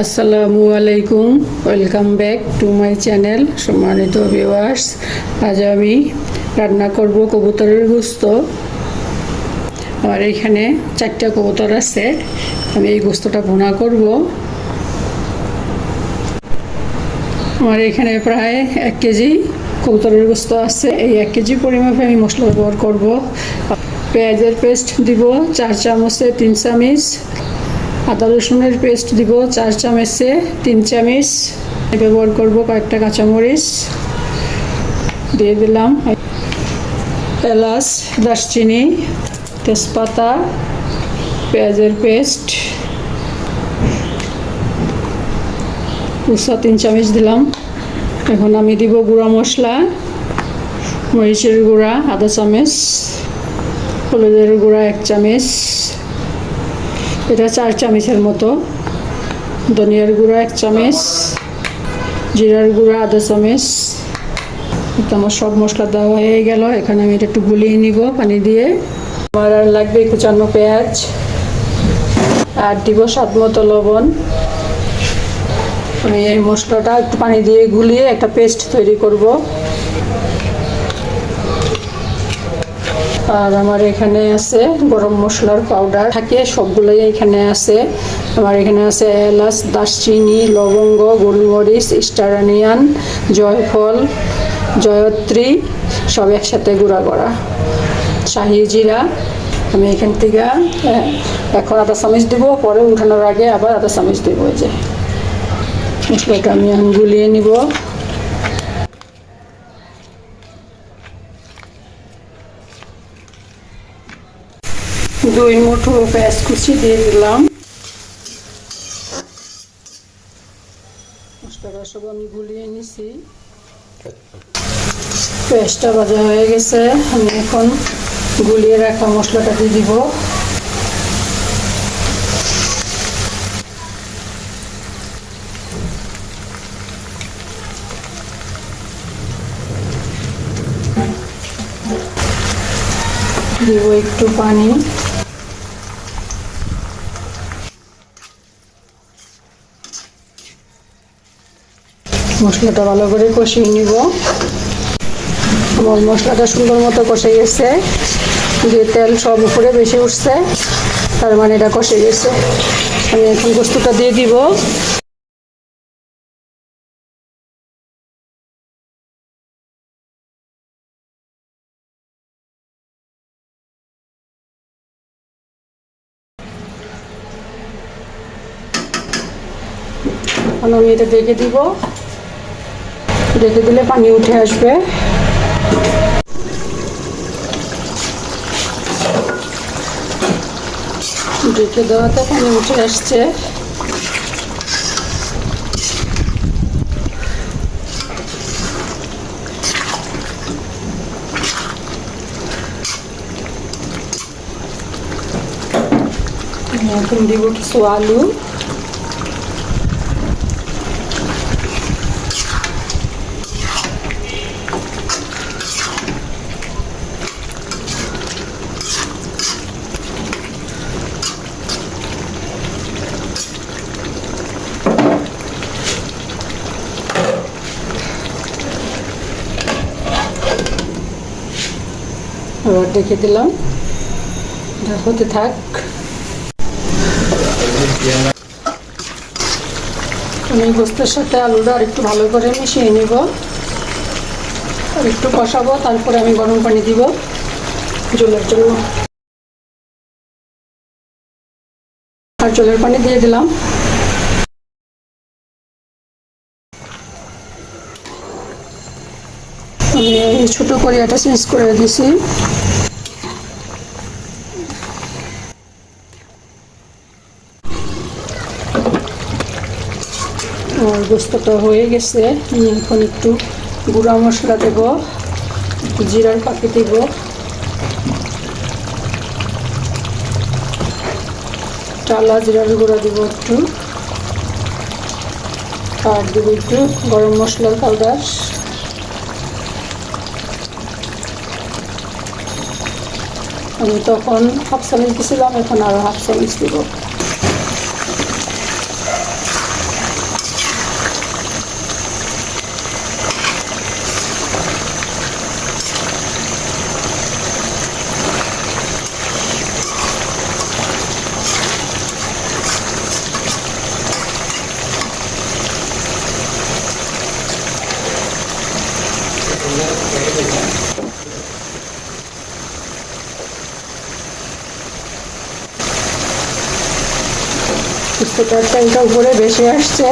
আসসালামু আলাইকুম, welcome back to my channel. সম্মানিত ভিউয়ার্স, আজ আমি রান্না করব কবুতরের গোশত। আর এখানে 4টা কবুতর আছে, আমি এই গোশতটা ভুনা করব। আমার এখানে প্রায় 1 কেজি কবুতরের গোশত আছে। এই 1 কেজি পরিমাপে আমি মশলা ব্যবহার করব। পেঁয়াজের পেস্ট দিব 4 চামচে 3 চামচ, আদা রসুনের পেস্ট দিব 4 চামচে 3 চামচ, ব্যবহার করব কয়েকটা কাঁচামরিচ দিয়ে দিলাম, এলাচ, দারচিনি, তেজপাতা, পেঁয়াজের পেস্ট, উষা 3 চামচ দিলাম। এখন আমি দিব গুঁড়া মশলা, মরিচের গুঁড়া আধা চামচ, হলুদের গুঁড়া 1 চামচ, এটা 4 চামচের মতো, ধনিয়ার গুঁড়া 1 চামচ, জিরার গুঁড়া আধা চামচ। আমার সব মশলা দেওয়া হয়ে গেল। এখানে আমি এটা একটু গুলিয়ে নিব পানি দিয়ে। আমার আর লাগবে কুচানো পেঁয়াজ, আর দিব স্বাদ মতো লবণ। আমি এই মশলাটা একটু পানি দিয়ে গুলিয়ে একটা পেস্ট তৈরি করব। আর আমার এখানে আছে গরম মশলার পাউডার, থাকে সবগুলোই এখানে আছে। আমার এখানে আছে এলাচ, দারচিনি, লবঙ্গ, গোলমরিচ, স্টার অনিয়ন, জয়ফল, জয়ত্রী, সব একসাথে গুঁড়া করা, শাহি জিরা। আমি এখান থেকে এখন আধা চামচ দেবো, পরে উঠানোর আগে আবার আধা চামচ দেবো। এই যে মশলাটা আমি গুলিয়ে নিব। 2 মুঠো পেঁয়াজ কুচি দিয়ে দিলাম। মশলাটা সব আমি গুলিয়ে নিছি। পেঁয়াজটা ভাজা হয়ে গেছে, আমি এখন গুলিয়ে রাখা মশলাটা দিয়ে দিব। দিব একটু পানি। মশলাটা ভালো করে কষিয়ে নিব। আমার মশলাটা সুন্দর মতো কষে গেছে, যে তেল সব উপরে বেশি উঠছে, তার মানে এটা কষে গেছে। আমি এখন গোশতটা দিয়ে দিব। আমি এটা ঢেকে দিব, ঢেকে দিলে পানি উঠে আসবে। ঢেকে দেওয়াতে পানি উঠে আসছে। এখন দিব কিছু আলু, আবার দেখে দিলাম, হতে থাক। আমি গোশতের সাথে আলুটা আর একটু ভালো করে মিশিয়ে নিব, আর একটু কষাবো, তারপরে আমি গরম পানি দিব জলের জন্য। আর জলের পানি দিয়ে দিলাম। আমি এই ছোটো কড়াইটা চেঞ্জ করে দিছি। আমার গোশতটা হয়ে গেছে। আমি এখন একটু গুঁড়া মশলা দেব, একটু জিরার পাখি দেব, টালা জিরার গুঁড়া দেব একটু, আর দেব একটু গরম মশলার পাউডার। আমি তখন হাফ চামচ দিয়েছিলাম, এখন আরও হাফ চামচ দিব। গোস্তটার তেলটা উপরে বেশি আসছে।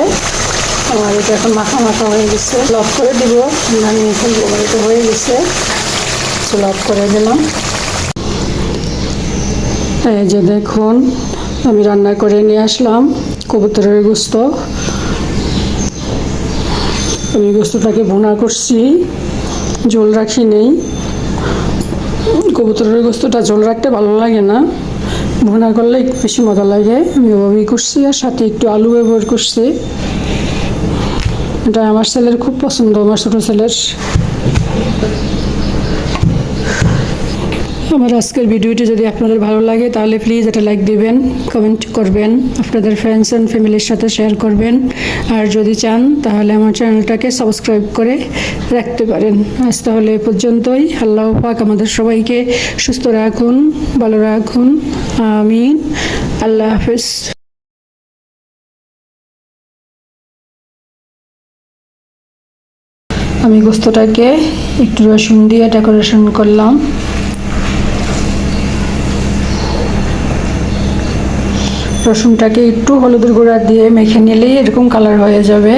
আমার এটা এখন মাখা মাখা হয়ে গেছে, লক করে দিব, নামিয়ে ফেলবো। আমার এটা হয়ে গেছে, লক করে দিলাম। এই যে দেখুন, আমি রান্না করে নিয়ে আসলাম কবুতরের গোস্ত। আমি গোস্তটাকে ভুনা করছি, ঝোল রাখি নেই। কবুতরের গোস্তটা ঝোল রাখতে ভালো লাগে না, ভুনা করলে একটু বেশি মজা লাগে। আমি ওভাবেই করছি, আর সাথে একটু আলু ব্যবহার করছি। এটা আমার ছেলের খুব পছন্দ, আমার ছোটো ছেলের। আমার আজকের ভিডিওটি যদি আপনাদের ভালো লাগে তাহলে প্লিজ এটা লাইক দিবেন, কমেন্ট করবেন, আপনাদের ফ্রেন্ডস অ্যান্ড ফ্যামিলির সাথে শেয়ার করবেন। আর যদি চান তাহলে আমার চ্যানেলটাকে সাবস্ক্রাইব করে রাখতে পারেন। আজ তাহলে এ পর্যন্তই। আল্লাহ পাক আমাদের সবাইকে সুস্থ রাখুন, ভালো রাখুন, আমিন। আল্লাহ হাফেজ। আমি গোস্তটাকে একটু রসুন দিয়ে ডেকোরেশন করলাম। রসুনটাকে একটু হলুদের গুঁড়া দিয়ে মেখে নিলেই এরকম কালার হয়ে যাবে।